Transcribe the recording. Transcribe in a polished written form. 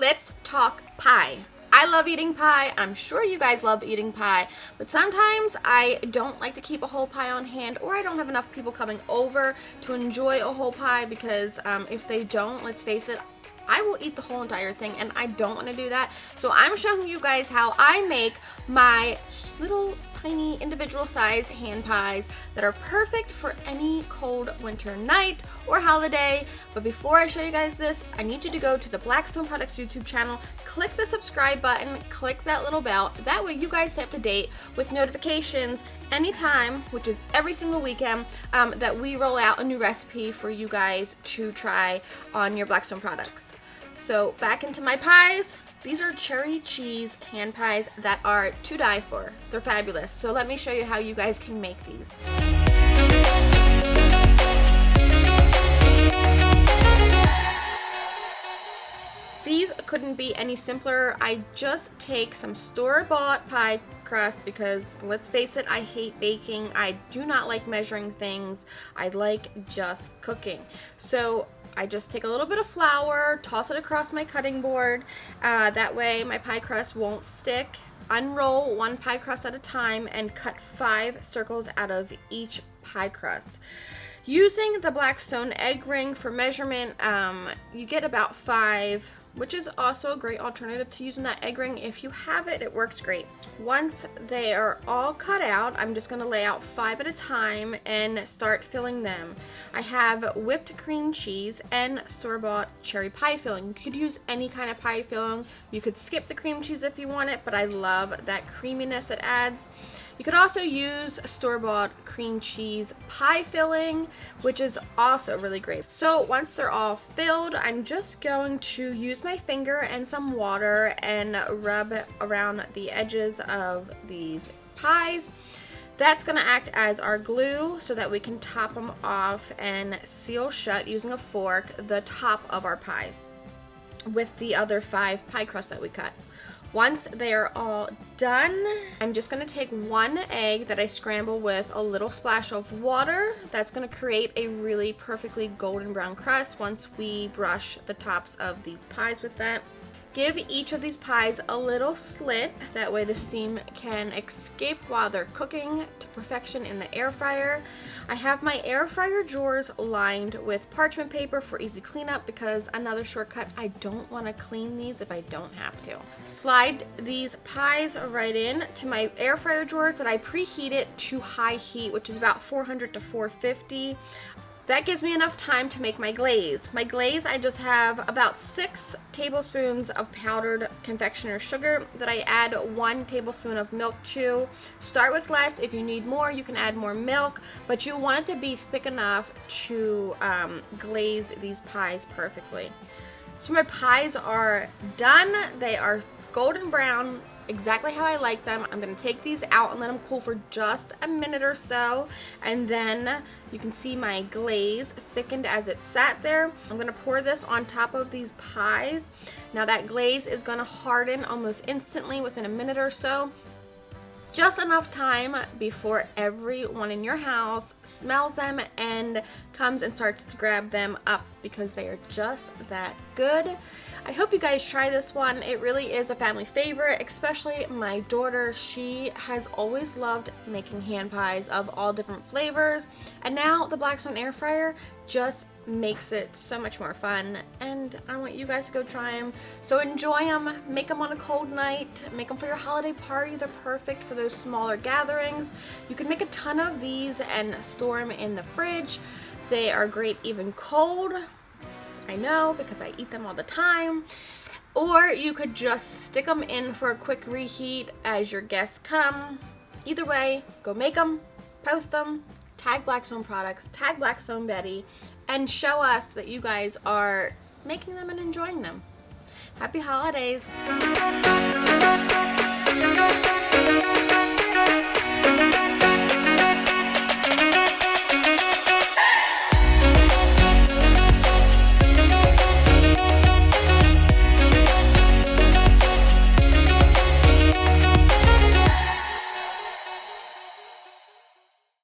let's talk pie. I love eating pie. I'm sure you guys love eating pie, but sometimes I don't like to keep a whole pie on hand, or I don't have enough people coming over to enjoy a whole pie because if they don't, let's face it, I will eat the whole entire thing, and I don't want to do that. So I'm showing you guys how I make my little tiny individual size hand pies that are perfect for any cold winter night or holiday. But before I show you guys this, I need you to go to the Blackstone Products YouTube channel, click the subscribe button, click that little bell. That way you guys stay up to date with notifications anytime, which is every single weekend, that we roll out a new recipe for you guys to try on your Blackstone products. So back into my pies. These are cherry cheese hand pies that are to die for. They're fabulous. So let me show you how you guys can make these. These couldn't be any simpler. I just take some store-bought pie crust because, let's face it, I hate baking. I do not like measuring things. I like just cooking. So I just take a little bit of flour, toss it across my cutting board. That way my pie crust won't stick. Unroll one pie crust at a time and cut 5 circles out of each pie crust. Using the Blackstone egg ring for measurement, you get about 5, which is also a great alternative to using that egg ring. If you have it, it works great. Once they are all cut out, I'm just going to lay out 5 at a time and start filling them. I have whipped cream cheese and store-bought cherry pie filling. You could use any kind of pie filling. You could skip the cream cheese if you want it, but I love that creaminess it adds. You could also use store-bought cream cheese pie filling, which is also really great. So once they're all filled, I'm just going to use my finger and some water and rub around the edges of these pies. That's going to act as our glue so that we can top them off and seal shut using a fork the top of our pies with the other 5 pie crusts that we cut. Once they are all done, I'm just going to take 1 egg that I scramble with a little splash of water. That's going to create a really perfectly golden brown crust once we brush the tops of these pies with that. Give each of these pies a little slit, that way the steam can escape while they're cooking to perfection in the air fryer. I have my air fryer drawers lined with parchment paper for easy cleanup because another shortcut, I don't want to clean these if I don't have to. Slide these pies right in to my air fryer drawers that I preheated to high heat, which is about 400 to 450. That gives me enough time to make my glaze. My glaze, I just have about 6 tablespoons of powdered confectioner sugar that I add 1 tablespoon of milk to. Start with less. If you need more, you can add more milk, but you want it to be thick enough to glaze these pies perfectly. So my pies are done. They are golden brown, exactly how I like them. I'm going to take these out and let them cool for just a minute or so, and then you can see my glaze thickened as it sat there. I'm going to pour this on top of these pies. Now that glaze is going to harden almost instantly within a minute or so. Just enough time before everyone in your house smells them and comes and starts to grab them up because they are just that good. I hope you guys try this one. It really is a family favorite, especially my daughter. She has always loved making hand pies of all different flavors, and now the Blackstone air fryer just makes it so much more fun, and I want you guys to go try them. So enjoy them, make them on a cold night, make them for your holiday party. They're perfect for those smaller gatherings. You can make a ton of these and store them in the fridge. They are great even cold. I know because I eat them all the time. Or you could just stick them in for a quick reheat as your guests come. Either way, go make them, post them, tag Blackstone Products, tag Blackstone Betty, and show us that you guys are making them and enjoying them. Happy holidays!